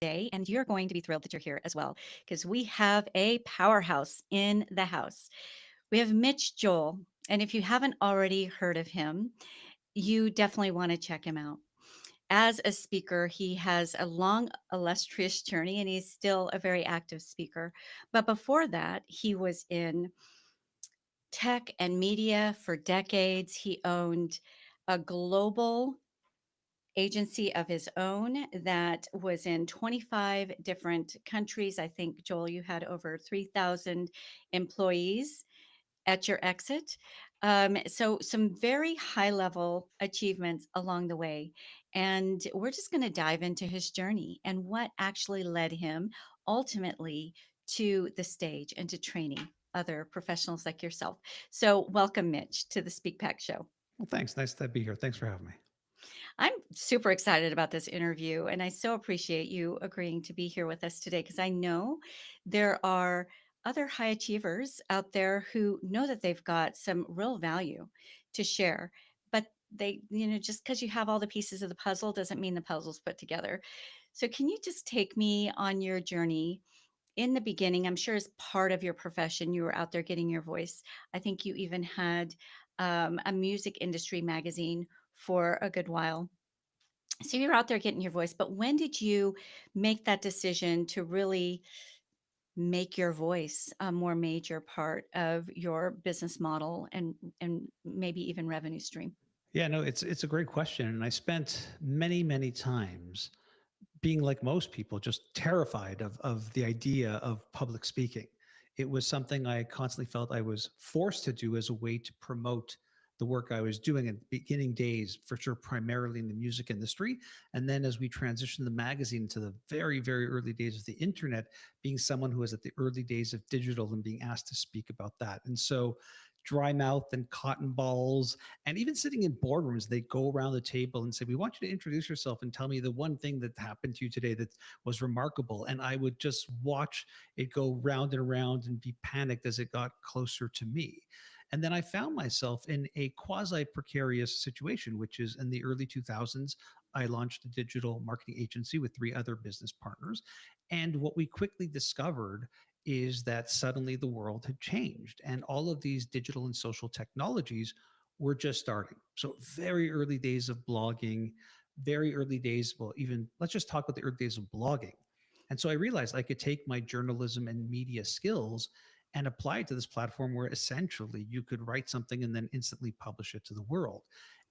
today, and you're going to be thrilled that you're here as well, because we have a powerhouse in the house. We have Mitch Joel, and if you haven't already heard of him, you definitely want to check him out. As a speaker, he has a long, illustrious journey, and he's still a very active speaker. But before that, he was in tech and media for decades. He owned a global agency of his own that was in 25 different countries. I think, Joel, you had over 3,000 employees at your exit. So, some very high level achievements along the way. And we're just going to dive into his journey and what actually led him ultimately to the stage and to training other professionals like yourself. So, welcome, Mitch, to the Speak Pack Show. Well, thanks. Nice to be here. Thanks for having me. I'm super excited about this interview, and I so appreciate you agreeing to be here with us today because I know there are other high achievers out there who know that they've got some real value to share, but just because you have all the pieces of the puzzle doesn't mean the puzzle's put together. So, can you just take me on your journey? In the beginning, I'm sure as part of your profession, you were out there getting your voice. I think you even had a music industry magazine for a good while, so you're out there getting your voice, but when did you make that decision to really make your voice a more major part of your business model and maybe even revenue stream? Yeah, no, it's a great question, and I spent many times being like most people, just terrified of the idea of public speaking. It was something I constantly felt I was forced to do as a way to promote the work I was doing in beginning days, for sure, primarily in the music industry. And then as we transitioned the magazine to the very early days of the internet, being someone who was at the early days of digital and being asked to speak about that. And so dry mouth and cotton balls, and even sitting in boardrooms, they go around the table and say, "We want you to introduce yourself and tell me the one thing that happened to you today that was remarkable." And I would just watch it go round and around and be panicked as it got closer to me. And then I found myself in a quasi precarious situation, which is in the early 2000s. I launched a digital marketing agency with three other business partners. And what we quickly discovered is that suddenly the world had changed and all of these digital and social technologies were just starting. So, very early days of blogging, very early days, well, even let's just talk about the early days of blogging. And so I realized I could take my journalism and media skills and apply it to this platform where essentially you could write something and then instantly publish it to the world.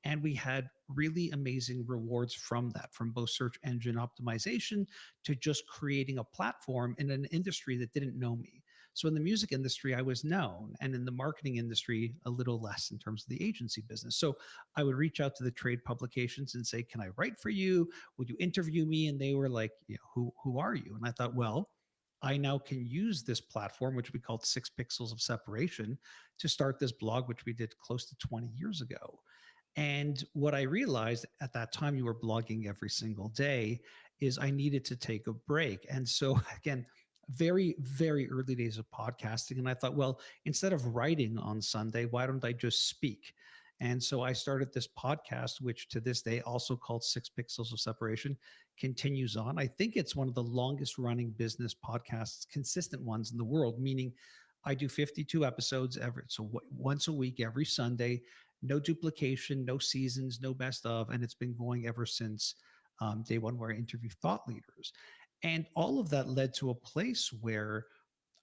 And we had really amazing rewards from that, from both search engine optimization to just creating a platform in an industry that didn't know me. So in the music industry, I was known, and in the marketing industry, a little less in terms of the agency business. So I would reach out to the trade publications and say, "Can I write for you? Would you interview me?" And they were like, "Who are you?" And I thought, well, I now can use this platform, which we called 6 Pixels of Separation, to start this blog, which we did close to 20 years ago. And what I realized at that time, you were blogging every single day, is I needed to take a break. And so, again, very early days of podcasting. And I thought, well, instead of writing on Sunday, why don't I just speak? And so I started this podcast, which to this day, also called 6 Pixels of Separation, continues on. I think it's one of the longest running business podcasts, consistent ones in the world, meaning I do 52 episodes once a week, every Sunday, no duplication, no seasons, no best of. And it's been going ever since day one, where I interview thought leaders. And all of that led to a place where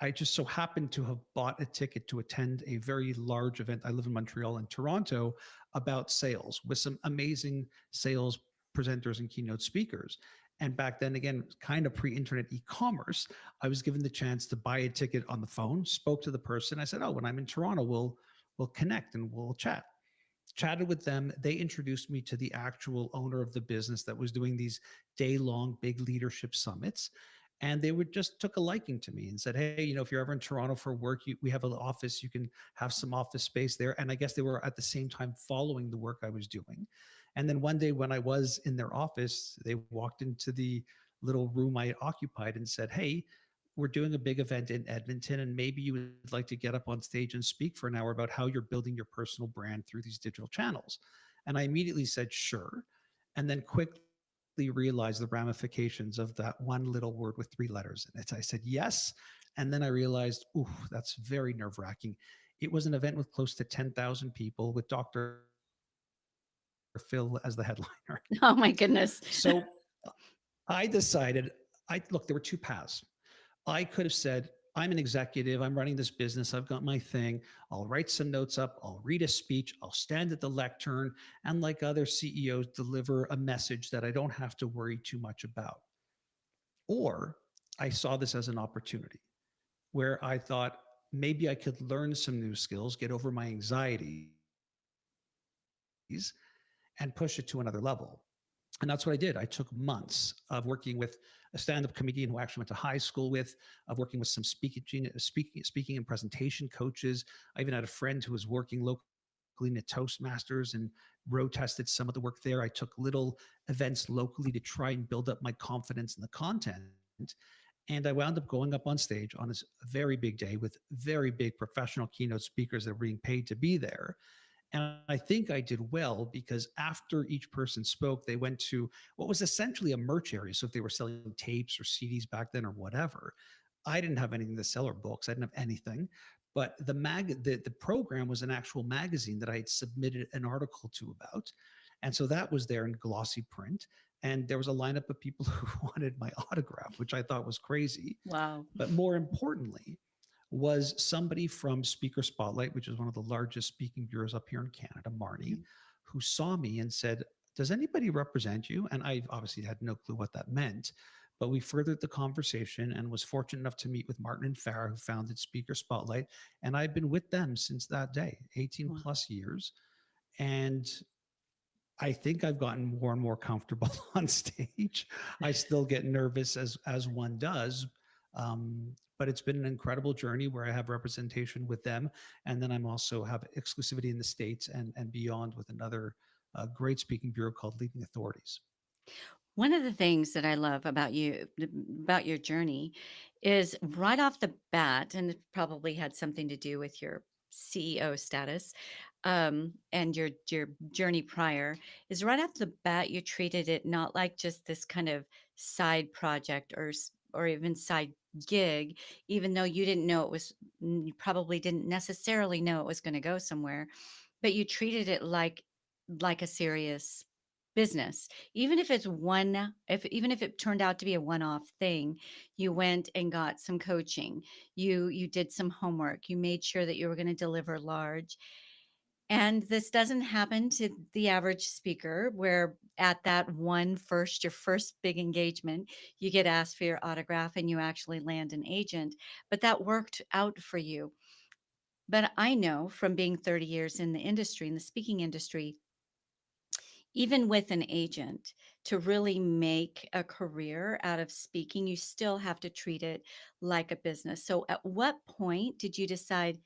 I just so happened to have bought a ticket to attend a very large event. I live in Montreal and Toronto, about sales with some amazing sales presenters and keynote speakers. And back then, again, kind of pre internet e commerce, I was given the chance to buy a ticket on the phone, spoke to the person. I said, "Oh, when I'm in Toronto, we'll connect and we'll chatted with them. They introduced me to the actual owner of the business that was doing these day long big leadership summits. And they would just took a liking to me and said, "Hey, if you're ever in Toronto for work, we have an office. You can have some office space there." And I guess they were at the same time following the work I was doing. And then one day when I was in their office, they walked into the little room I occupied and said, "Hey, we're doing a big event in Edmonton, and maybe you would like to get up on stage and speak for an hour about how you're building your personal brand through these digital channels." And I immediately said, "Sure." And then quickly realized the ramifications of that one little word with three letters in it. I said yes. And then I realized, ooh, that's very nerve wracking. It was an event with close to 10,000 people with Dr. Phil as the headliner. So Oh my goodness. I decided, look, there were two paths. I could have said, I'm an executive, I'm running this business, I've got my thing. I'll write some notes up, I'll read a speech, I'll stand at the lectern, and like other CEOs, deliver a message that I don't have to worry too much about. Or I saw this as an opportunity where I thought maybe I could learn some new skills, get over my anxieties, and push it to another level. And that's what I did. I took months of working with a stand-up comedian who actually went to high school with, of working with some speaking and presentation coaches. I even had a friend who was working locally in a Toastmasters and road tested some of the work there. I took little events locally to try and build up my confidence in the content. And I wound up going up on stage on this very big day with very big professional keynote speakers that were being paid to be there. And I think I did well because after each person spoke, they went to what was essentially a merch area. So if they were selling tapes or CDs back then or whatever, I didn't have anything to sell or books. I didn't have anything. But the program was an actual magazine that I had submitted an article to about. And so that was there in glossy print. And there was a lineup of people who wanted my autograph, which I thought was crazy. Wow. But more importantly, was somebody from Speaker Spotlight, which is one of the largest speaking bureaus up here in Canada, Marnie, who saw me and said, does anybody represent you? And I obviously had no clue what that meant. But we furthered the conversation and was fortunate enough to meet with Martin and Farah, who founded Speaker Spotlight. And I've been with them since that day, 18 Wow. plus years. And I think I've gotten more and more comfortable on stage. I still get nervous as one does, but it's been an incredible journey where I have representation with them, and then I'm also have exclusivity in the states and beyond with another great speaking bureau called Leading Authorities. One of the things that I love about about your journey, is right off the bat, and it probably had something to do with your CEO status, and your journey prior, is right off the bat you treated it not like just this kind of side project or even side gig, even though you didn't know it was, you probably didn't necessarily know it was going to go somewhere, but you treated it like a serious business. Even if it's one, if even if it turned out to be a one-off thing, you went and got some coaching. You did some homework. You made sure that you were going to deliver large. And this doesn't happen to the average speaker, where at that your first big engagement, you get asked for your autograph and you actually land an agent. But that worked out for you. But I know from being 30 years in the industry, in the speaking industry, even with an agent, to really make a career out of speaking, you still have to treat it like a business. So, at what point did you decide,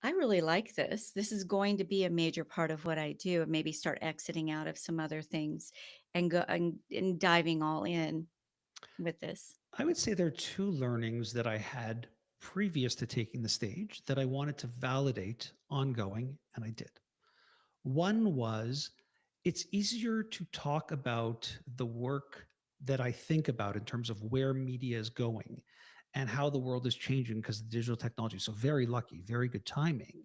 I really like this? This is going to be a major part of what I do, and maybe start exiting out of some other things and and diving all in with this? I would say there are two learnings that I had previous to taking the stage that I wanted to validate ongoing, and I did. One was it's easier to talk about the work that I think about in terms of where media is going and how the world is changing because of digital technology. So, very lucky, very good timing.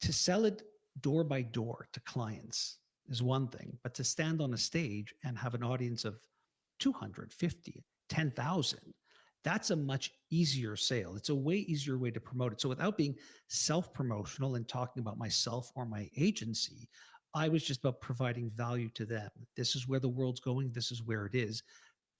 To sell it door by door to clients is one thing, but to stand on a stage and have an audience of 250, 10,000, that's a much easier sale. It's a way easier way to promote it. So without being self promotional and talking about myself or my agency, I was just about providing value to them. This is where the world's going. This is where it is.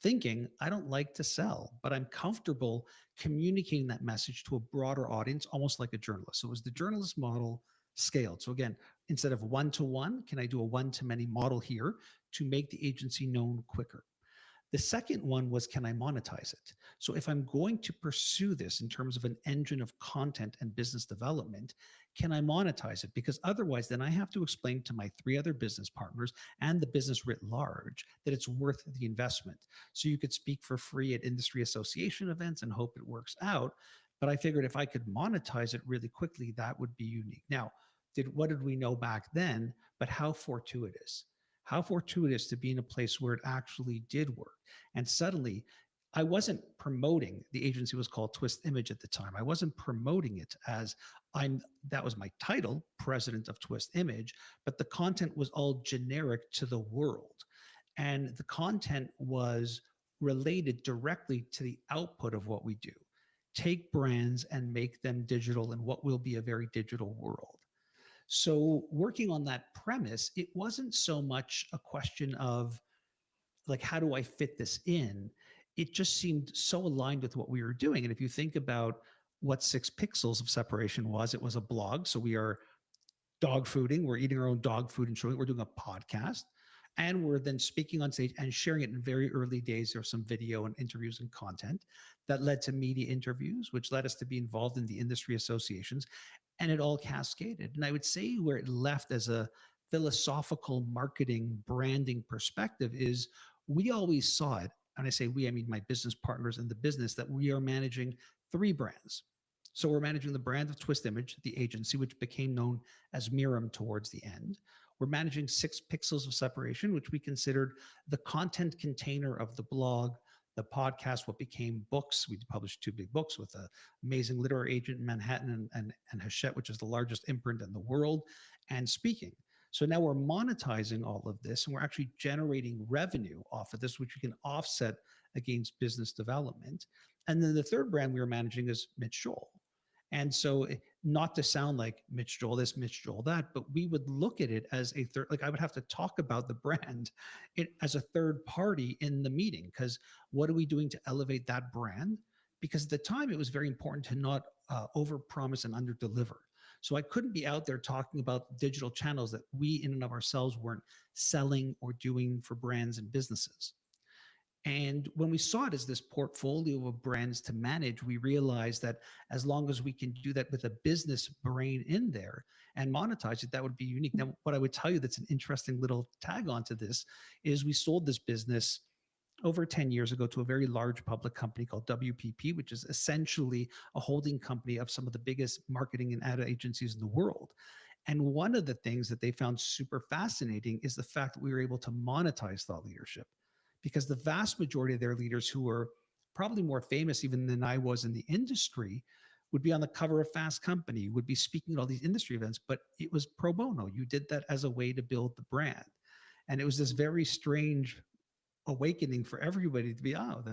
Thinking I don't like to sell, but I'm comfortable communicating that message to a broader audience, almost like a journalist. So it was the journalist model scaled. So again, instead of one to one, can I do a one to many model here to make the agency known quicker? The second one was, can I monetize it? So if I'm going to pursue this in terms of an engine of content and business development, can I monetize it? Because otherwise, then I have to explain to my three other business partners and the business writ large that it's worth the investment. So you could speak for free at industry association events and hope it works out. But I figured if I could monetize it really quickly, that would be unique. Now, what did we know back then? But how fortuitous? How fortuitous to be in a place where it actually did work. And suddenly, I wasn't promoting the agency was called Twist Image at the time. I wasn't promoting it as I'm that was my title, president of Twist Image, but the content was all generic to the world. And the content was related directly to the output of what we do. Take brands and make them digital in what will be a very digital world. So, working on that premise, it wasn't so much a question of like, how do I fit this in? It just seemed so aligned with what we were doing. And if you think about what 6 pixels of separation was, it was a blog. So we are dog fooding. We're eating our own dog food and showing it. We're doing a podcast. And we're then speaking on stage and sharing it in very early days. There was some video and interviews and content that led to media interviews, which led us to be involved in the industry associations. And it all cascaded. And I would say where it left as a philosophical marketing branding perspective is we always saw it. And I say we, I mean my business partners in the business, that we are managing 3 brands. So we're managing the brand of Twist Image, the agency, which became known as Miram towards the end. We're managing 6 pixels of separation, which we considered the content container of the blog, the podcast, what became books. We published 2 big books with an amazing literary agent in Manhattan and Hachette, which is the largest imprint in the world, and speaking. So now we're monetizing all of this and we're actually generating revenue off of this, which we can offset against business development. And then the third brand we were managing is Mitch Joel. And so, not to sound like Mitch Joel this, Mitch Joel that, but we would look at it as a third, like I would have to talk about the brand it as a third party in the meeting. Because what are we doing to elevate that brand? Because at the time, it was very important to not over promise and under deliver. So I couldn't be out there talking about digital channels that we in and of ourselves weren't selling or doing for brands and businesses. And when we saw it as this portfolio of brands to manage, we realized that as long as we can do that with a business brain in there and monetize it, that would be unique. Now, what I would tell you that's an interesting little tag onto this is we sold this business over 10 years ago to a very large public company called WPP, which is essentially a holding company of some of the biggest marketing and ad agencies in the world. And one of the things that they found super fascinating is the fact that we were able to monetize thought leadership, because the vast majority of their leaders, who were probably more famous even than I was in the industry, would be on the cover of Fast Company, would be speaking at all these industry events, but it was pro bono. You did that as a way to build the brand. And it was this very strange awakening for everybody to be, oh,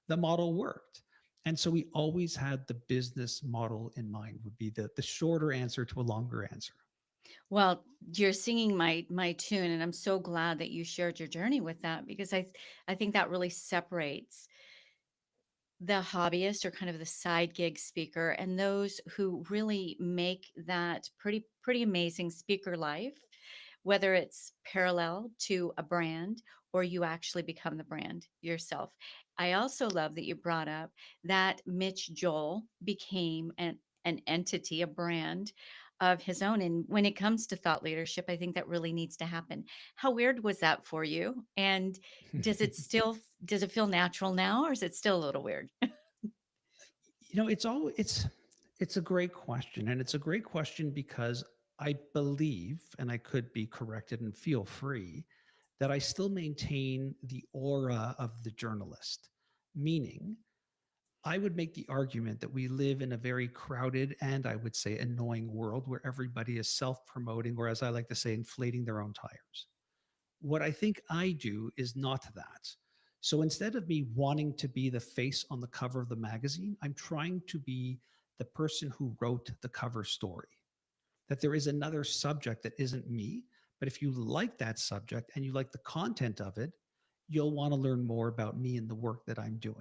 the model worked. And so we always had the business model in mind, would be the shorter answer to a longer answer. Well, you're singing my tune, and I'm so glad that you shared your journey with that, because I think that really separates the hobbyist, or kind of the side gig speaker, and those who really make that pretty amazing speaker life, whether it's parallel to a brand or you actually become the brand yourself. I also love that you brought up that Mitch Joel became an entity, a brand of his own. And when it comes to thought leadership, I think that really needs to happen. How weird was that for you? And does it feel natural now, or is it still a little weird? It's a great question, and it's a great question because I believe, and I could be corrected and feel free, that I still maintain the aura of the journalist. Meaning, I would make the argument that we live in a very crowded and, I would say, annoying world where everybody is self promoting, or as I like to say, inflating their own tires. What I think I do is not that. So instead of me wanting to be the face on the cover of the magazine, I'm trying to be the person who wrote the cover story. That there is another subject that isn't me, but if you like that subject and you like the content of it, you'll want to learn more about me and the work that I'm doing.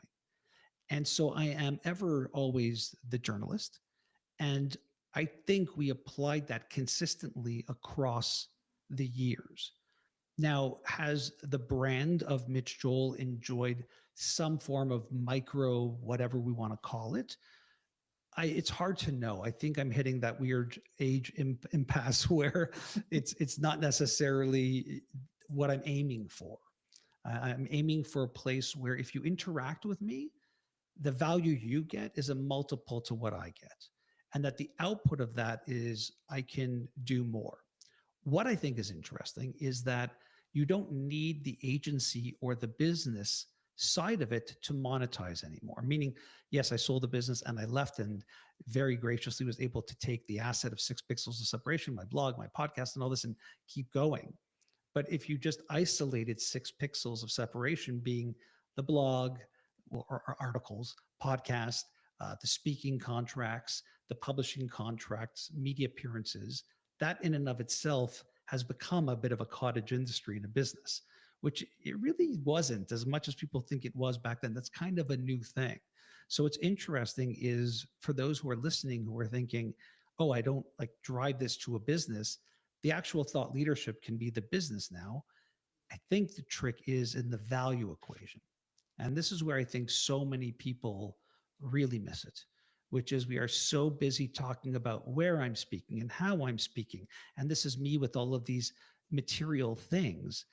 And so I am ever always the journalist. And I think we applied that consistently across the years. Now, has the brand of Mitch Joel enjoyed some form of micro, whatever we want to call it? It's hard to know. I think I'm hitting that weird age impasse where it's not necessarily what I'm aiming for. I'm aiming for a place where if you interact with me, the value you get is a multiple to what I get. And that the output of that is I can do more. What I think is interesting is that You don't need the agency or the business side of it to monetize anymore. Meaning, yes, I sold the business and I left and very graciously was able to take the asset of 6 pixels of separation, my blog, my podcast, and all this and keep going. But if you just isolated 6 pixels of separation, being the blog or articles, podcast, the speaking contracts, the publishing contracts, media appearances, that in and of itself has become a bit of a cottage industry in a business, which it really wasn't as much as people think it was back then. That's kind of a new thing. So what's interesting is for those who are listening who are thinking, oh, I don't like drive this to a business, the actual thought leadership can be the business now. I think the trick is in the value equation. And this is where I think so many people really miss it, which is we are so busy talking about where I'm speaking and how I'm speaking. And this is me with all of these material things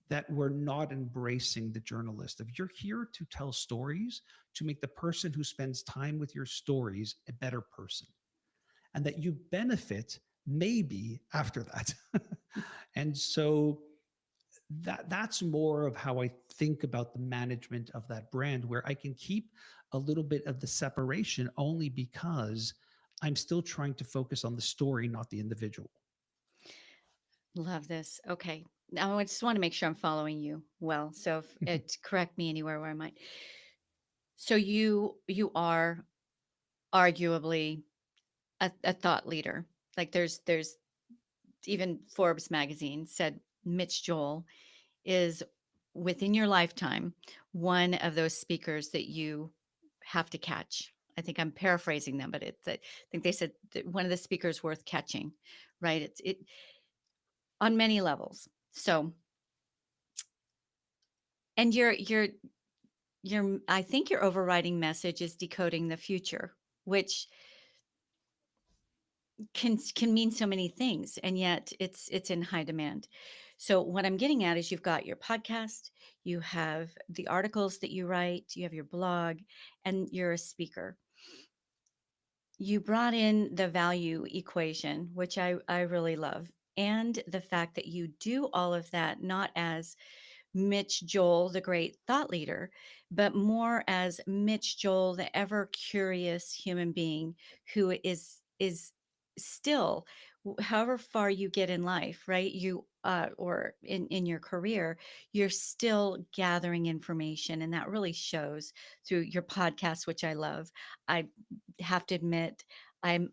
that we're not embracing the journalist. If you're here to tell stories, to make the person who spends time with your stories a better person, and that you benefit maybe after that. And so that's more of how I think about the management of that brand, where I can keep a little bit of the separation only because I'm still trying to focus on the story, not the individual. Love this. Okay. Now I just want to make sure I'm following you well. So if it correct me anywhere where I might. So you are arguably a thought leader. Like there's even Forbes magazine said Mitch Joel is within your lifetime one of those speakers that you have to catch. I think I'm paraphrasing them, but I think they said that one of the speakers worth catching, right? It on many levels. So, and your I think your overriding message is decoding the future, which can mean so many things, and yet it's in high demand. So what I'm getting at is you've got your podcast, you have the articles that you write, you have your blog, and you're a speaker. You brought in the value equation, which I really love, and the fact that you do all of that not as Mitch Joel, the great thought leader, but more as Mitch Joel, the ever curious human being who is still, however far you get in life, right? You or in your career, you're still gathering information, and that really shows through your podcast, which I love. I have to admit, I'm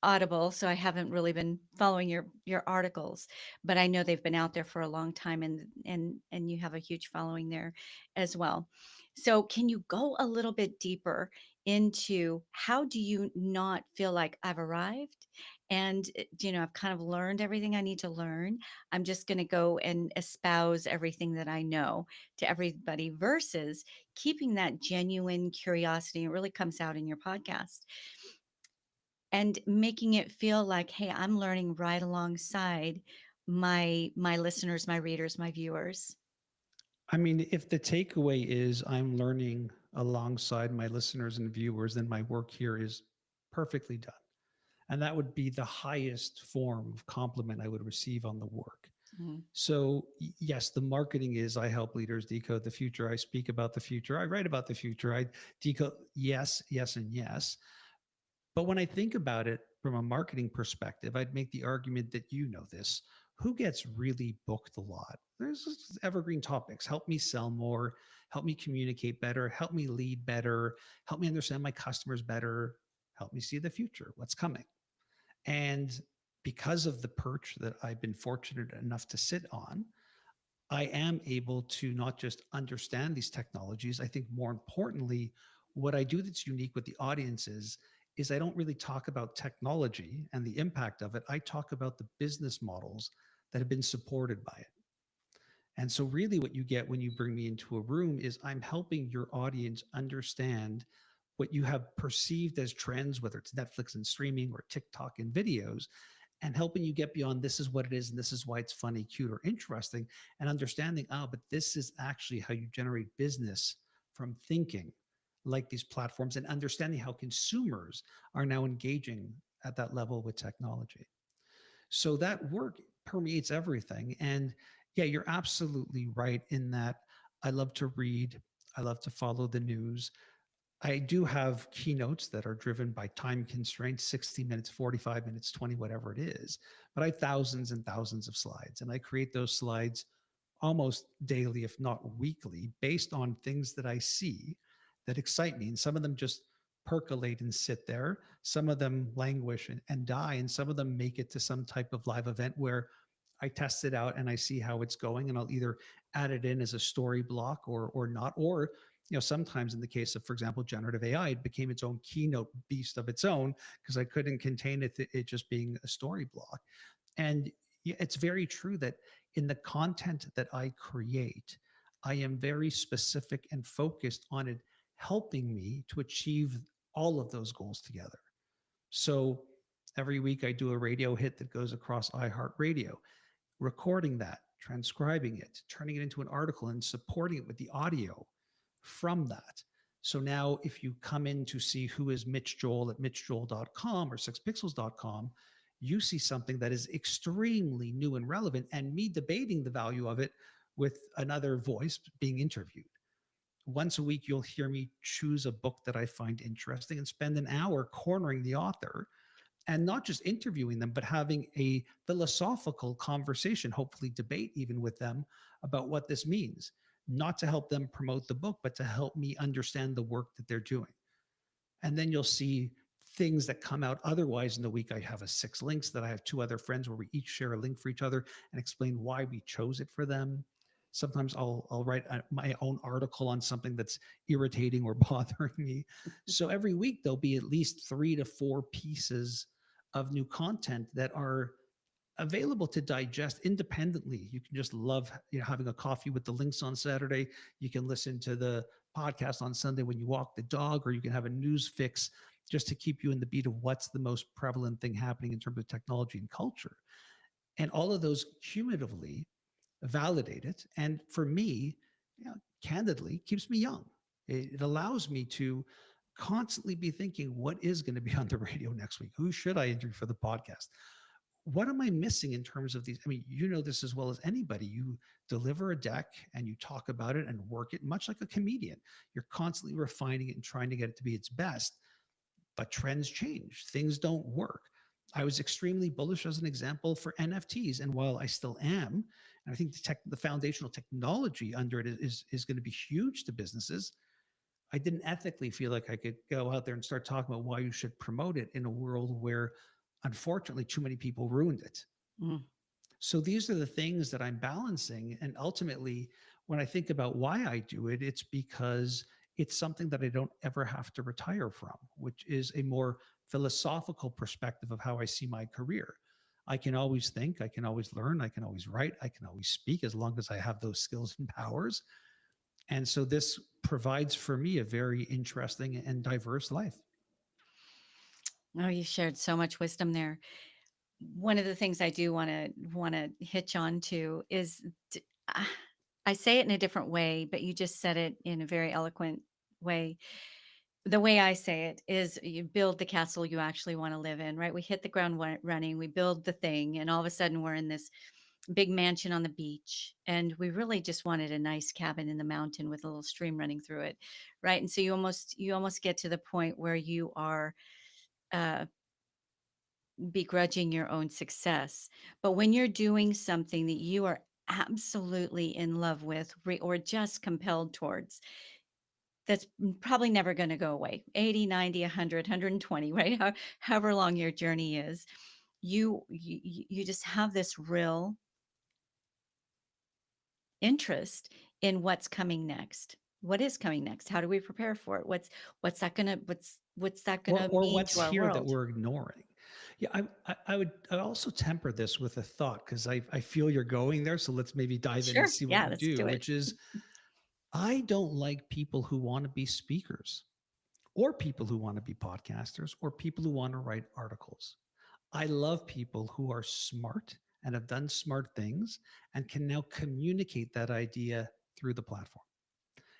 Audible, so I haven't really been following your articles, but I know they've been out there for a long time, and you have a huge following there as well. So can you go a little bit deeper into how do you not feel like I've arrived and I've kind of learned everything I need to learn. I'm just going to go and espouse everything that I know to everybody versus keeping that genuine curiosity. It really comes out in your podcast and making it feel like, hey, I'm learning right alongside my listeners, my readers, my viewers. I mean, if the takeaway is I'm learning alongside my listeners and viewers, then my work here is perfectly done. And that would be the highest form of compliment I would receive on the work. Mhm. So, yes, the marketing is I help leaders decode the future. I speak about the future. I write about the future. I decode, yes, yes, and yes. But when I think about it from a marketing perspective, I'd make the argument that you know this. Who gets really booked a lot? There's evergreen topics. Help me sell more, help me communicate better, help me lead better, help me understand my customers better, help me see the future, what's coming. And because of the perch that I've been fortunate enough to sit on, I am able to not just understand these technologies. I think more importantly, what I do that's unique with the audiences is I don't really talk about technology and the impact of it. I talk about the business models that have been supported by it. And so, really, what you get when you bring me into a room is I'm helping your audience understand what you have perceived as trends, whether it's Netflix and streaming or TikTok and videos, and helping you get beyond this is what it is and this is why it's funny, cute, or interesting, and understanding, oh, but this is actually how you generate business from thinking like these platforms and understanding how consumers are now engaging at that level with technology. So that work permeates everything. And Yeah, you're absolutely right in that I love to read. I love to follow the news. I do have keynotes that are driven by time constraints, 60 minutes, 45 minutes, 20, whatever it is. But I have thousands and thousands of slides, and I create those slides almost daily, if not weekly, based on things that I see that excite me. And some of them just percolate and sit there. Some of them languish and die, and some of them make it to some type of live event where I test it out and I see how it's going, and I'll either add it in as a story block or not, or sometimes in the case of, for example, generative AI, it became its own keynote beast of its own because I couldn't contain it just being a story block. And it's very true that in the content that I create, I am very specific and focused on it helping me to achieve all of those goals together. So every week I do a radio hit that goes across iHeartRadio, recording that, transcribing it, turning it into an article, and supporting it with the audio from that. So now, if you come in to see who is Mitch Joel at mitchjoel.com or sixpixels.com, you see something that is extremely new and relevant, and me debating the value of it with another voice being interviewed. Once a week, you'll hear me choose a book that I find interesting and spend an hour cornering the author and not just interviewing them, but having a philosophical conversation, hopefully debate even with them about what this means, not to help them promote the book, but to help me understand the work that they're doing. And then you'll see things that come out otherwise in the week. I have a 6 links that I have 2 other friends where we each share a link for each other and explain why we chose it for them. Sometimes I'll write my own article on something that's irritating or bothering me. So every week there'll be at least 3 to 4 pieces of new content that are available to digest independently. You can just love having a coffee with the links on Saturday. You can listen to the podcast on Sunday when you walk the dog, or you can have a news fix just to keep you in the beat of what's the most prevalent thing happening in terms of technology and culture. And all of those cumulatively validate it. And for me, candidly, keeps me young. It allows me to constantly be thinking, what is going to be on the radio next week? Who should I interview for the podcast? What am I missing in terms of these? I mean, you know this as well as anybody. You deliver a deck and you talk about it and work it much like a comedian. You're constantly refining it and trying to get it to be its best, but trends change, things don't work. I was extremely bullish as an example for NFTs. And while I still am, and I think the foundational technology under it is going to be huge to businesses, I didn't ethically feel like I could go out there and start talking about why you should promote it in a world where, unfortunately, too many people ruined it. Mm. So these are the things that I'm balancing. And ultimately, when I think about why I do it, it's because it's something that I don't ever have to retire from, which is a more philosophical perspective of how I see my career. I can always think, I can always learn, I can always write, I can always speak as long as I have those skills and powers. And so this provides for me a very interesting and diverse life. Oh, you shared so much wisdom there. One of the things I do wanna hitch on to is ah, I say it in a different way, but you just said it in a very eloquent way. The way I say it is you build the castle you actually wanna live in, right? We hit the ground running, we build the thing, and all of a sudden we're in this big mansion on the beach, and we really just wanted a nice cabin in the mountain with a little stream running through it, right? And so you almost get to the point where you are, uh begrudging your own success. But when you're doing something that you are absolutely in love with or just compelled towards, that's probably never going to go away. 80, 90, 100, 120, right? However long your journey is, you just have this real interest in what's coming next. What is coming next? How do we prepare for it? What's that or gonna or mean what's to our here that world? we're ignoring. Yeah, I would also temper this with a thought because I feel you're going there. So let's maybe dive in and Sure. see what Yeah, you let's do, do it. which is I don't like people who want to be speakers or people who want to be podcasters or people who want to write articles. I love people who are smart and have done smart things and can now communicate that idea through the platform.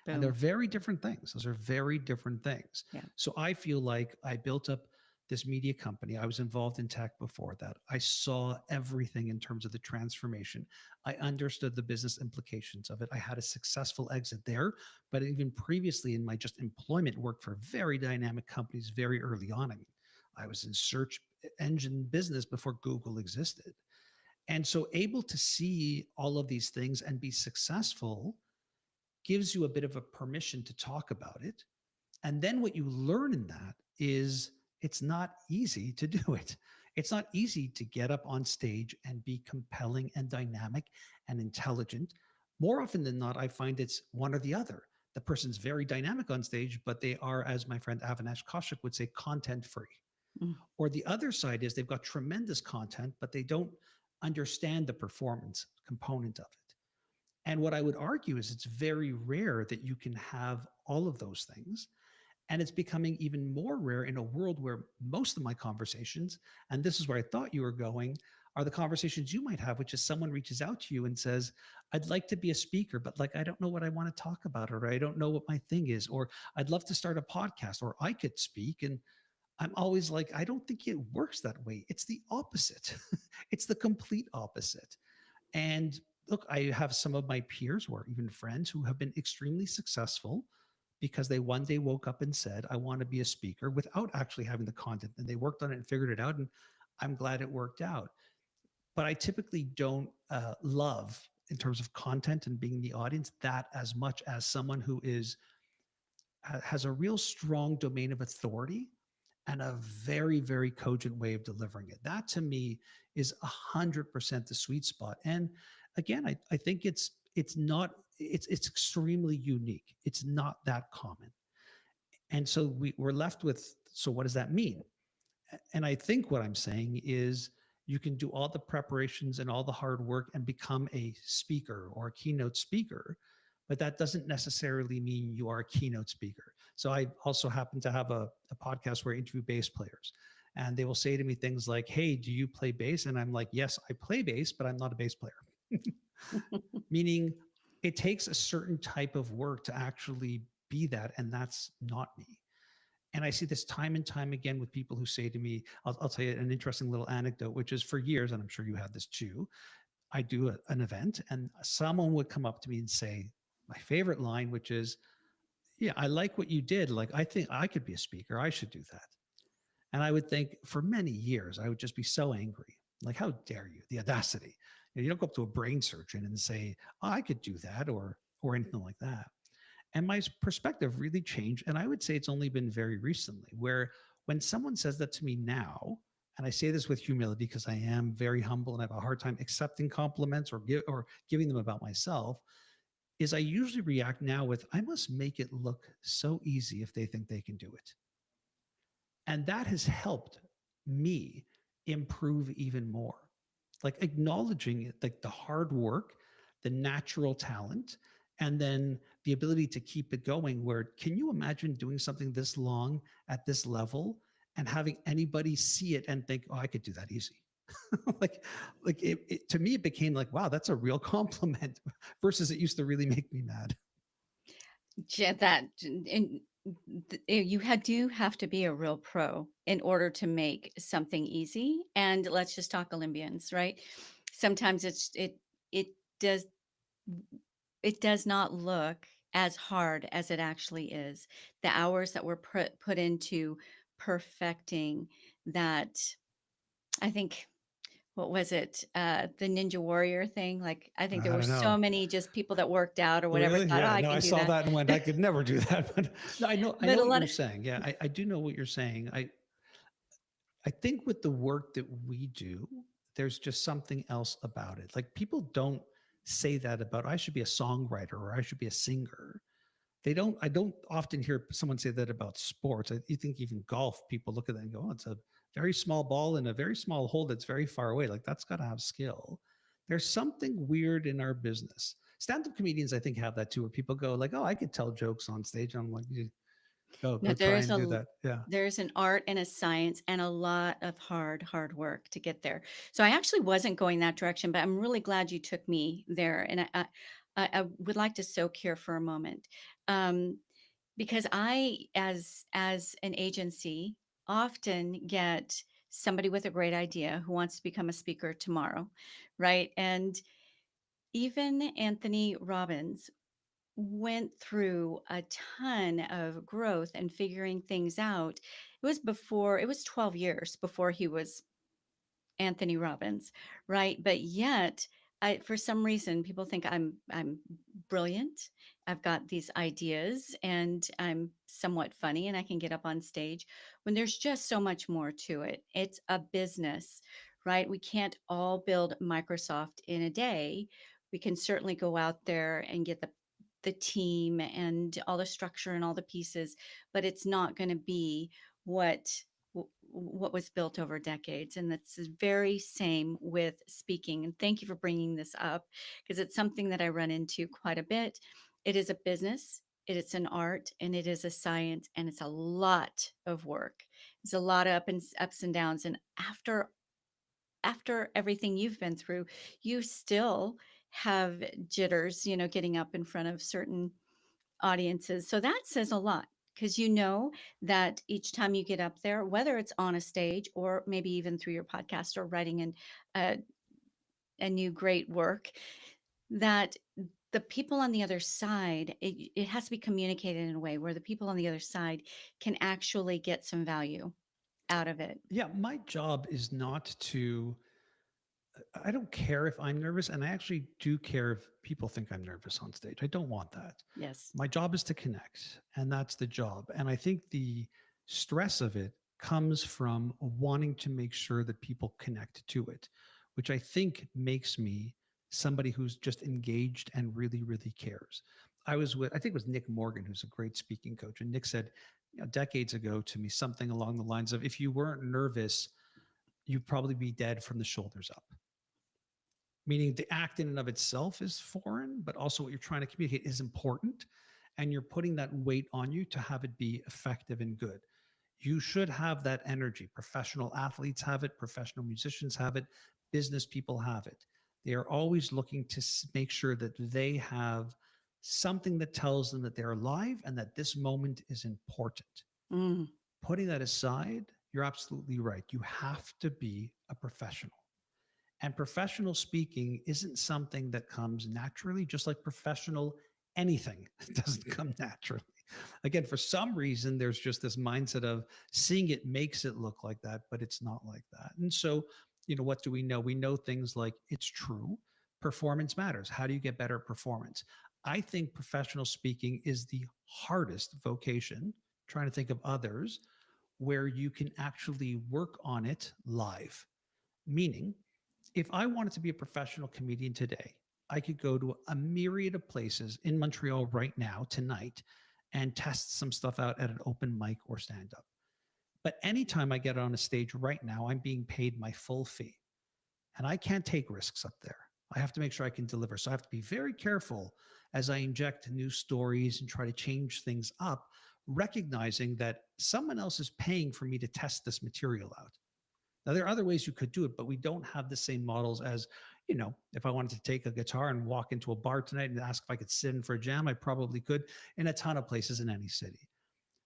And they're Boom. very different things. Those are very different things. Yeah. So I feel like I built up this media company. I was involved in tech before that. I saw everything in terms of the transformation. I understood the business implications of it. I had a successful exit there, but even previously in my just employment, worked for very dynamic companies very early on. I mean, I was in search engine business before Google existed. And so able to see all of these things and be successful gives you a bit of a permission to talk about it. And then what you learn in that is it's not easy to do it. It's not easy to get up on stage and be compelling and dynamic and intelligent. More often than not, I find it's one or the other. The person's very dynamic on stage, but they are, as my friend Avinash Kaushik would say, content free. Mm. Or the other side is they've got tremendous content, but they don't understand the performance component of it. And what I would argue is it's very rare that you can have all of those things. And it's becoming even more rare in a world where most of my conversations, and this is where I thought you were going, are the conversations you might have, which is someone reaches out to you and says, I'd like to be a speaker, but like, I don't know what I want to talk about, or I don't know what my thing is, or I'd love to start a podcast, or I could speak. And I'm always like, I don't think it works that way. It's the opposite. It's the complete opposite. And look, I have some of my peers or even friends who have been extremely successful because they one day woke up and said, I want to be a speaker without actually having the content. And they worked on it and figured it out. And I'm glad it worked out. But I typically don't love, in terms of content and being the audience, that as much as someone who has a real strong domain of authority and a very, very cogent way of delivering it. That to me is 100% the sweet spot. And again, I think it's not it's extremely unique. It's not that common. And so we're left with, so what does that mean? And I think what I'm saying is you can do all the preparations and all the hard work and become a speaker or a keynote speaker, but that doesn't necessarily mean you are a keynote speaker. So I also happen to have a podcast where I interview bass players. And they will say to me things like, hey, do you play bass? And I'm like, yes, I play bass, but I'm not a bass player. Meaning it takes a certain type of work to actually be that. And that's not me. And I see this time and time again with people who say to me, I'll tell you an interesting little anecdote, which is for years, and I'm sure you had this too. I do an event, and someone would come up to me and say, my favorite line, which is, yeah, I like what you did. Like, I think I could be a speaker. I should do that. And I would think for many years, I would just be so angry. Like, how dare you? The audacity. You don't go up to a brain surgeon and say, oh, I could do that or anything like that. And my perspective really changed. And I would say it's only been very recently where when someone says that to me now, and I say this with humility because I am very humble and I have a hard time accepting compliments or giving them about myself, is I usually react now with, I must make it look so easy if they think they can do it. And that has helped me improve even more. Like acknowledging it, like the hard work, the natural talent, and then the ability to keep it going. Where can you imagine doing something this long at this level and having anybody see it and think, oh, I could do that easy? like to me, it became like, wow, that's a real compliment versus it used to really make me mad. Yeah, that and you do have to be a real pro in order to make something easy. And let's just talk Olympians, right? Sometimes it does it does not look as hard as it actually is. The hours that were put into perfecting that, I think, what was it? The Ninja Warrior thing? Like, I think there I were don't so know. many just people that worked out or whatever Really? thought, "Oh, Yeah. I No, can I do saw that." that and went, I could never do that. But no, I But know a what lot you're of saying. Yeah, I do know what you're saying. I think with the work that we do, there's just something else about it. Like people don't say that about, I should be a songwriter or I should be a singer. They don't, I don't often hear someone say that about sports. You think even golf, people look at that and go, oh, it's a very small ball in a very small hole that's very far away. Like that's got to have skill. There's something weird in our business. Stand-up comedians, I think, have that too, where people go like, oh, I could tell jokes on stage. I'm like, no, go try and do that. Yeah. there's an art and a science and a lot of hard work to get there. So I actually wasn't going that direction, but I'm really glad you took me there. And I would like to soak here for a moment, because I, as an agency, often get somebody with a great idea who wants to become a speaker tomorrow, right? And even Anthony Robbins went through a ton of growth and figuring things out. It was 12 years before he was Anthony Robbins, right? But yet, for some reason, people think I'm brilliant. I've got these ideas, and I'm somewhat funny, and I can get up on stage. When there's just so much more to it, it's a business, right? We can't all build Microsoft in a day. We can certainly go out there and get the team and all the structure and all the pieces, but it's not going to be what what was built over decades. And that's the very same with speaking. And thank you for bringing this up because it's something that I run into quite a bit. It is a business, it is an art, and it is a science, and it's a lot of work. It's a lot of ups and downs. And after everything you've been through, you still have jitters, getting up in front of certain audiences. So that says a lot because you know that each time you get up there, whether it's on a stage or maybe even through your podcast or writing a, a new great work, that the people on the other side, it has to be communicated in a way where the people on the other side can actually get some value out of it. Yeah, my job is not to, I don't care if I'm nervous, and I actually do care if people think I'm nervous on stage. I don't want that. Yes. My job is to connect, and that's the job. And I think the stress of it comes from wanting to make sure that people connect to it, which I think makes me somebody who's just engaged and really, really cares. I was with, I think it was Nick Morgan, who's a great speaking coach. And Nick said, decades ago to me, something along the lines of, if you weren't nervous, you'd probably be dead from the shoulders up, meaning the act in and of itself is foreign, but also what you're trying to communicate is important. And you're putting that weight on you to have it be effective and good. You should have that energy. Professional athletes have it, professional musicians have it, business people have it. They are always looking to make sure that they have something that tells them that they're alive and that this moment is important. Mm. Putting that aside, you're absolutely right. You have to be a professional. And professional speaking isn't something that comes naturally, just like professional anything doesn't come naturally. Again, for some reason, there's just this mindset of seeing it makes it look like that, but it's not like that. And so, what do we know? We know things like it's true, performance matters. How do you get better at performance? I think professional speaking is the hardest vocation, trying to think of others, where you can actually work on it live. Meaning, if I wanted to be a professional comedian today, I could go to a myriad of places in Montreal right now, tonight, and test some stuff out at an open mic or stand up. But anytime I get on a stage right now, I'm being paid my full fee. And I can't take risks up there. I have to make sure I can deliver. So I have to be very careful as I inject new stories and try to change things up, recognizing that someone else is paying for me to test this material out. Now, there are other ways you could do it, but we don't have the same models as, if I wanted to take a guitar and walk into a bar tonight and ask if I could sit in for a jam, I probably could in a ton of places in any city.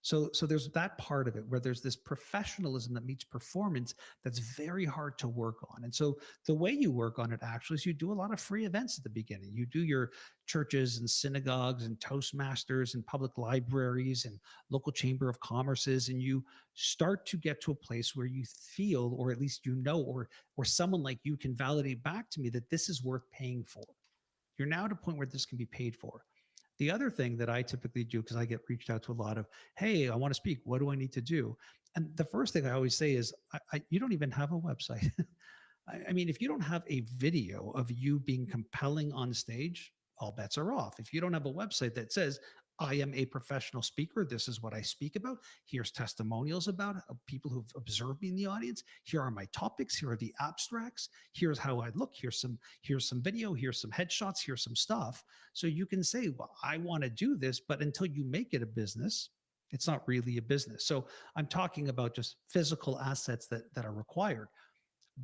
So there's that part of it where there's this professionalism that meets performance that's very hard to work on. And so the way you work on it actually is you do a lot of free events at the beginning. You do your churches and synagogues and Toastmasters and public libraries and local chamber of commerces, and you start to get to a place where you feel, or at least or someone like you can validate back to me that this is worth paying for. You're now at a point where this can be paid for. The other thing that I typically do, because I get reached out to a lot of, hey, I want to speak. What do I need to do? And the first thing I always say is, you don't even have a website. I mean, if you don't have a video of you being compelling on stage, all bets are off. If you don't have a website that says, I am a professional speaker, this is what I speak about, here's testimonials about people who've observed me in the audience, here are my topics, here are the abstracts, here's how I look, here's some video, here's some headshots, here's some stuff. So you can say, well, I want to do this, but until you make it a business, it's not really a business. So I'm talking about just physical assets that are required.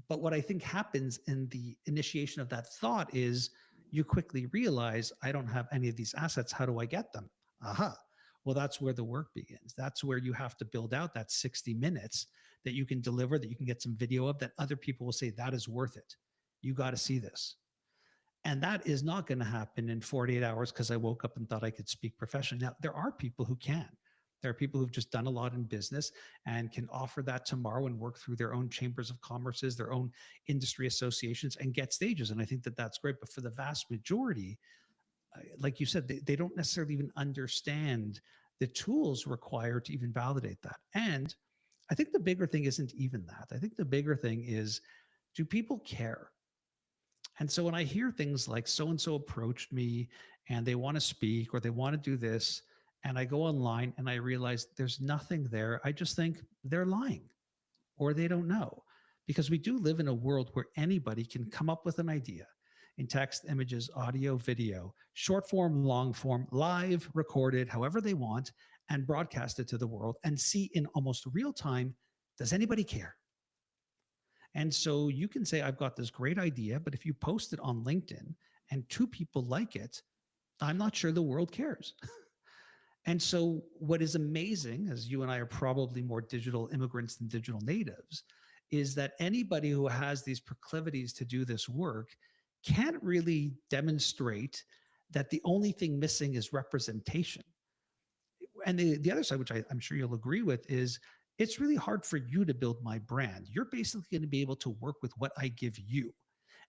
But what I think happens in the initiation of that thought is you quickly realize, I don't have any of these assets. How do I get them? Aha. Well, that's where the work begins. That's where you have to build out that 60 minutes that you can deliver, that you can get some video of, that other people will say, that is worth it. You got to see this. And that is not going to happen in 48 hours because I woke up and thought I could speak professionally. Now, there are people who can. There are people who've just done a lot in business and can offer that tomorrow and work through their own chambers of commerces, their own industry associations, and get stages. And I think that that's great. But for the vast majority, like you said, they don't necessarily even understand the tools required to even validate that. And I think the bigger thing isn't even that. I think the bigger thing is, do people care? And so when I hear things like so and so approached me and they want to speak or they want to do this, and I go online and I realize there's nothing there, I just think they're lying or they don't know. Because we do live in a world where anybody can come up with an idea in text, images, audio, video, short form, long form, live, recorded, however they want, and broadcast it to the world and see in almost real time, does anybody care? And so you can say, I've got this great idea, but if you post it on LinkedIn and two people like it, I'm not sure the world cares. And so, what is amazing, as you and I are probably more digital immigrants than digital natives, is that anybody who has these proclivities to do this work can't really demonstrate that the only thing missing is representation. And the other side, which I'm sure you'll agree with, is it's really hard for you to build my brand. You're basically going to be able to work with what I give you.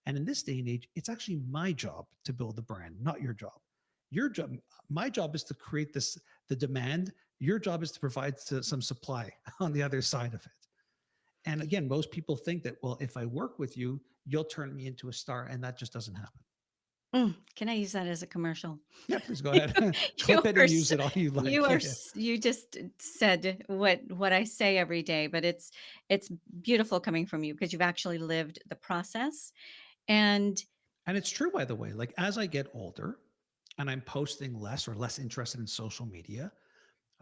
And in this day and age, it's actually my job to build the brand, not your job. Your job, my job is to create this, the demand. Your job is to provide some supply on the other side of it. And again, most people think that, well, if I work with you, you'll turn me into a star. And that just doesn't happen. Can I use that as a commercial? Yeah, please go ahead. You Clip it are and s use it all you you like. are Yeah, yeah. s you just said what I say every day, but it's beautiful coming from you because you've actually lived the process, and And it's true, by the way, like as I get older and I'm posting less or less interested in social media,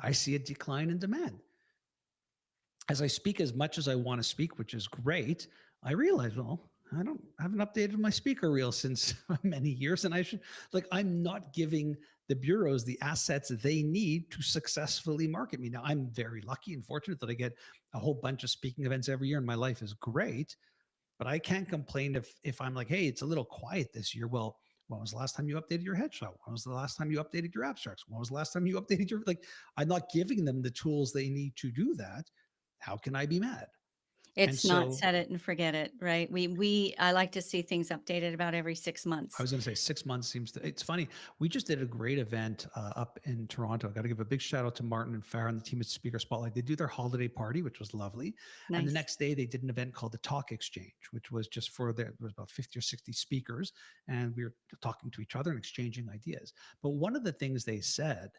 I see a decline in demand. As I speak as much as I want to speak, which is great, I realize, well, I haven't updated my speaker reel since many years. And I should, like, I'm not giving the bureaus the assets they need to successfully market me. Now, I'm very lucky and fortunate that I get a whole bunch of speaking events every year, and my life is great. But I can't complain if I'm like, hey, it's a little quiet this year. Well, when was the last time you updated your headshot? When was the last time you updated your abstracts? When was the last time you updated your, like, I'm not giving them the tools they need to do that. How can I be mad? And it's not so set it and forget it, right? I like to see things updated about every 6 I months. was going to say 6 months seems to, it's funny. We just did a great event up in Toronto. I got to give a big shout out to Martin and Farah and the team at Speaker Spotlight. They do their holiday party, which was lovely. And the Nice. next day they did an event called the Talk Exchange, which was just for there was about 50 or 60 speakers. And we were talking to each other and exchanging ideas. But one of the things they said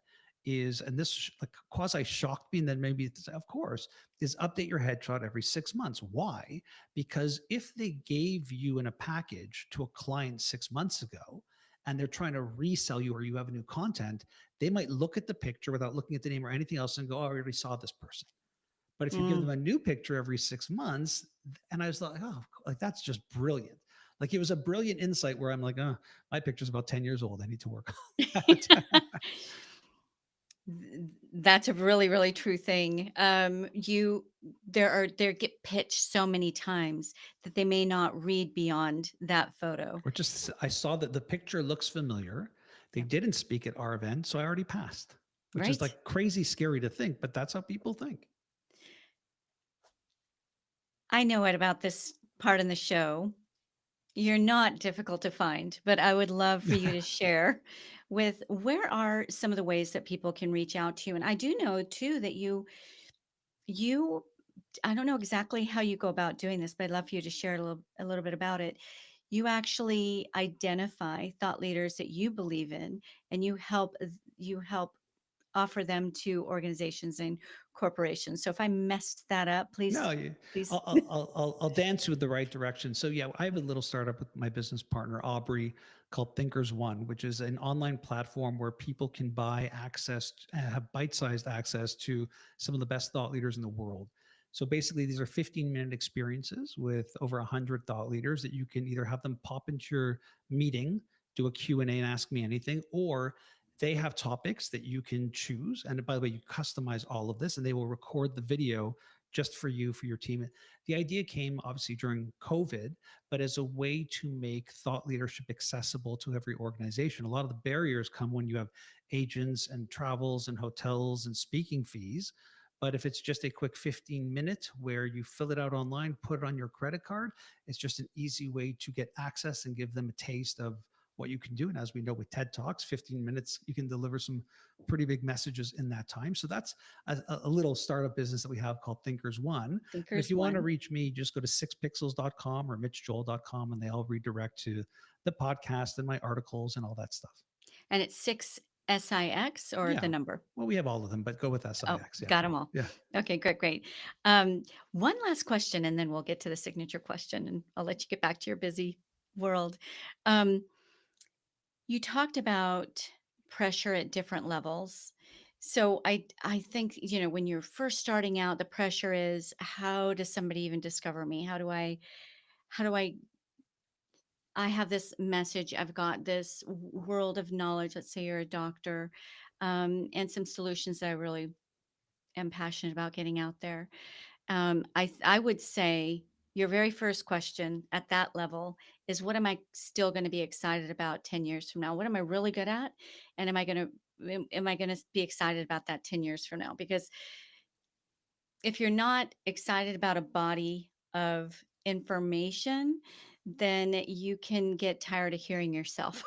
is, and this like quasi shocked me, and then maybe it's, of course, is update your headshot every 6 months. Why? Because if they gave you in a package to a client 6 months ago and they're trying to resell you or you have new content, they might look at the picture without looking at the name or anything else and go, oh, I already saw this person. But if you give them Mm. a new picture every 6 months, and I was like, oh, like that's just brilliant. Like it was a brilliant insight where I'm like, oh, my picture's about 10 years old. I need to work on that. That's a really, really true thing. There get pitched so many times that they may not read beyond that photo. Or just, I saw that the picture looks familiar. They Yep. didn't speak at our event, so I already passed, which is Right? like crazy scary to think, but that's how people think. I know it about this part in the show. You're not difficult to find, but I would love for you to share with where are some of the ways that people can reach out to you. And I do know too that you I don't know exactly how you go about doing this, but I'd love for you to share a little bit about it. You actually identify thought leaders that you believe in, and you help offer them to organizations and corporations. So if I messed that up, No, please, you, please. I'll dance you in the right direction. So yeah, I have a little startup with my business partner Aubrey called Thinkers One, which is an online platform where people can buy access, have bite-sized access to some of the best thought leaders in the world. So basically, these are 15-minute experiences with over 100 thought leaders that you can either have them pop into your meeting, do a Q&A and ask me anything, or They have topics that you can choose. And by the way, you customize all of this and they will record the video just for you, for your team. The idea came obviously during COVID, but as a way to make thought leadership accessible to every organization. A lot of the barriers come when you have agents and travels and hotels and speaking fees. But if it's just a quick 15-minute where you fill it out online, put it on your credit card, it's just an easy way to get access and give them a taste of what you can do. And as we know with TED Talks, 15 minutes, you can deliver some pretty big messages in that time. So that's a little startup business that we have called Thinkers One. And if Thinkers you want to one. reach me, just go to sixpixels.com or mitchjoel.com and they all redirect to the podcast and my articles and all that stuff. And it's 6SIX or the Yeah. number? Well, we have all of them, but go with Oh, SIX. Yeah. got them all. Yeah. Okay, great, great. One last question, and then we'll get to the signature question, and I'll let you get back to your busy world. Um, you talked about pressure at different levels. So I think, when you're first starting out, the pressure is, how does somebody even discover me? How do I have this message, I've got this world of knowledge. Let's say you're a doctor, and some solutions that I really am passionate about getting out there. I would say your very first question at that level is, what am I still going to be excited about 10 years from now? What am I really good at? And am I going to be excited about that 10 years from now? Because if you're not excited about a body of information, then you can get tired of hearing yourself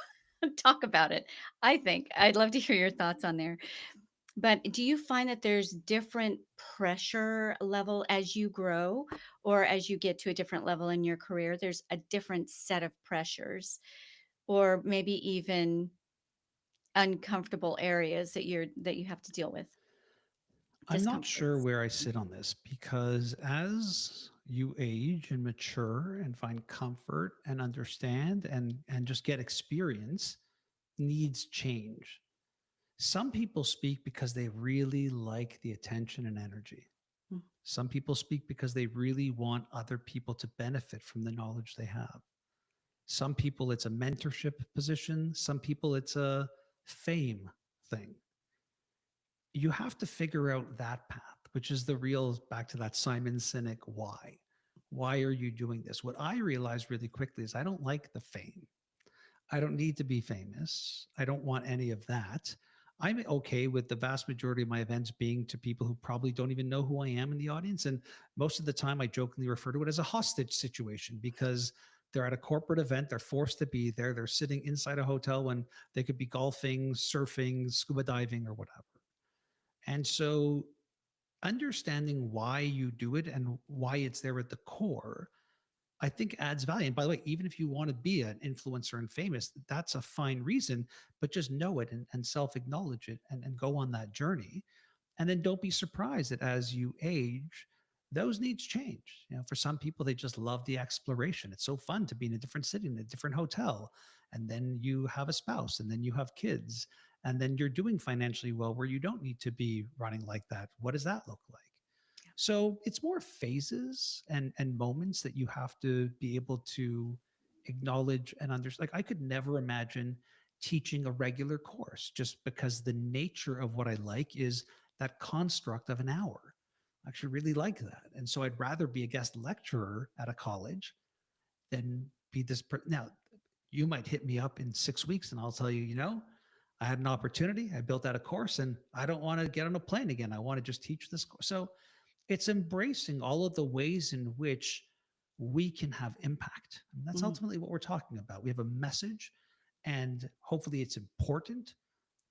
talk about it. I think I'd love to hear your thoughts on there. But do you find that there's different pressure level as you grow, or as you get to a different level in your career, there's a different set of pressures, or maybe even uncomfortable areas that you have to deal with, I'm not sure discomforts? where I sit on this because as you age and mature and find comfort and understand and just get experience, needs change. Some people speak because they really like the attention and energy. Mm, Some people speak because they really want other people to benefit from the knowledge they have. Some people it's a mentorship position, some people it's a fame thing. You have to figure out that path, which is the real back to that Simon Sinek why. Why are you doing this? What I realized really quickly is I don't like the fame. I don't need to be famous. I don't want any of that. I'm okay with the vast majority of my events being to people who probably don't even know who I am in the audience. And most of the time, I jokingly refer to it as a hostage situation because they're at a corporate event, they're forced to be there, they're sitting inside a hotel when they could be golfing, surfing, scuba diving, or whatever. And so understanding why you do it and why it's there at the core, I think adds value. And by the way, even if you want to be an influencer and famous, that's a fine reason, but just know it and self acknowledge it and go on that journey. And then don't be surprised that as you age, those needs change. For some people, they just love the exploration. It's so fun to be in a different city, in a different hotel. And then you have a spouse, and then you have kids, and then you're doing financially well where you don't need to be running like that. What does that look like? So it's more phases and moments that you have to be able to acknowledge and understand. Like I could never imagine teaching a regular course just because the nature of what I like is that construct of an hour. I actually really like that. And so I'd rather be a guest lecturer at a college than be this. Now, you might hit me up in 6 weeks and I'll tell you, I had an opportunity. I built out a course and I don't want to get on a plane again. I want to just teach this course. So it's embracing all of the ways in which we can have impact. And that's mhm. ultimately what we're talking about. We have a message, and hopefully it's important,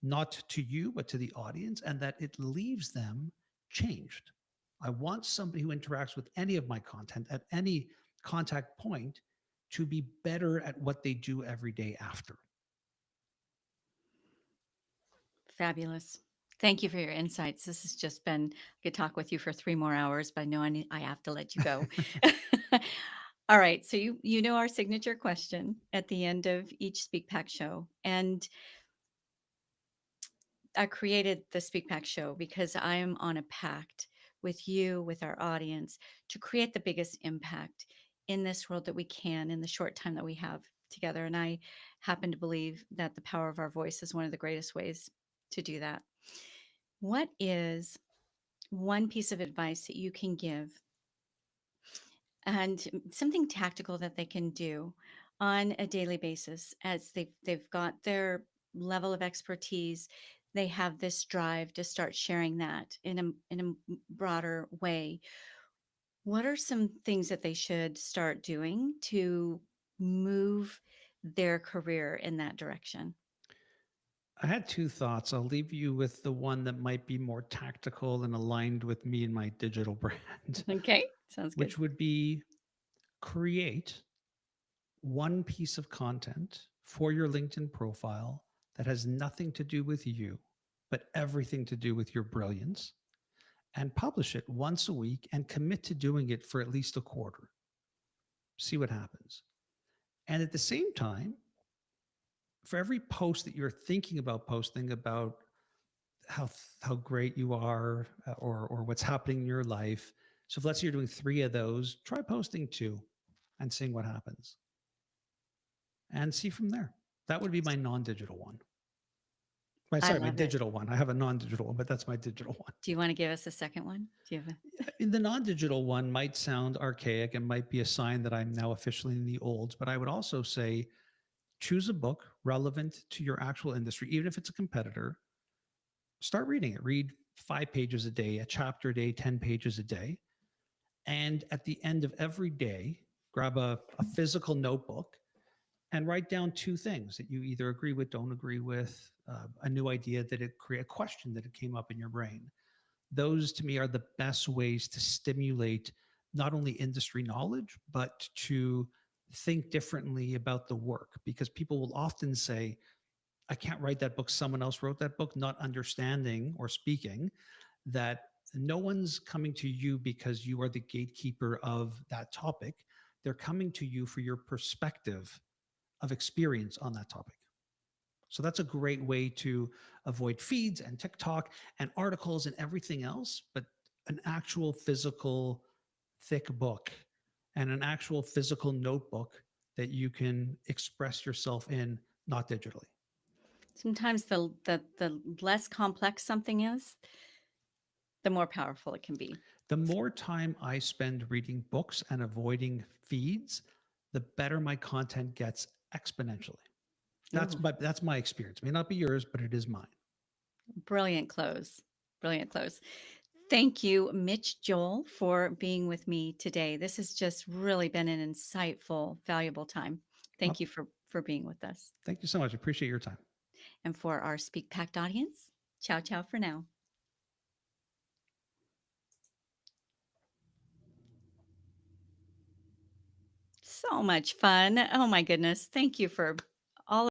not to you, but to the audience, and that it leaves them changed. I want somebody who interacts with any of my content at any contact point to be better at what they do every day after. Fabulous. Thank you for your insights. This has just been, I could talk with you for 3 more hours, but I know I have to let you go. All right. So you know our signature question at the end of each Speak Pack show. And I created the Speak Pack show because I am on a pact with you, with our audience, to create the biggest impact in this world that we can in the short time that we have together. And I happen to believe that the power of our voice is one of the greatest ways to do that. What is one piece of advice that you can give and something tactical that they can do on a daily basis as they've got their level of expertise, they have this drive to start sharing that in a broader way. What are some things that they should start doing to move their career in that direction? I had two thoughts. I'll leave you with the one that might be more tactical and aligned with me and my digital brand, Okay, sounds good. which would be create one piece of content for your LinkedIn profile that has nothing to do with you, but everything to do with your brilliance, and publish it once a week and commit to doing it for at least a quarter. See what happens. And at the same time, for every post that you're thinking about posting about how great you are, or what's happening in your life. So if let's say you're doing 3 of those, try posting 2 and seeing what happens and see from there. That would be my non-digital one. My I sorry, my love it. digital one. I have a non-digital one, but that's my digital one. Do you want to give us a second one? Do you have a The non-digital one might sound archaic and might be a sign that I'm now officially in the olds, but I would also say choose a book relevant to your actual industry, even if it's a competitor. Start reading it. Read 5 pages a day, a chapter a day, 10 pages a day. And at the end of every day, grab a physical notebook and write down 2 things that you either agree with, don't agree with, a new idea that it create a question that it came up in your brain. Those to me are the best ways to stimulate not only industry knowledge, but to think differently about the work, because people will often say, I can't write that book. Someone else wrote that book, not understanding or speaking that no one's coming to you because you are the gatekeeper of that topic. They're coming to you for your perspective of experience on that topic. So that's a great way to avoid feeds and TikTok and articles and everything else, but an actual physical thick book and an actual physical notebook that you can express yourself in, not digitally. sometimes the less complex something is, the more powerful it can be. The more time I spend reading books and avoiding feeds, the better my content gets exponentially. Ooh, That's my experience. It may not be yours, but it is mine. brilliant close. Brilliant close. Thank you, Mitch Joel, for being with me today. This has just really been an insightful, valuable time. Well, Thank you for being with us. thank you so much. I appreciate your time. And for our Speak Packed audience, ciao, ciao for now. So much fun. Oh my goodness. Thank you for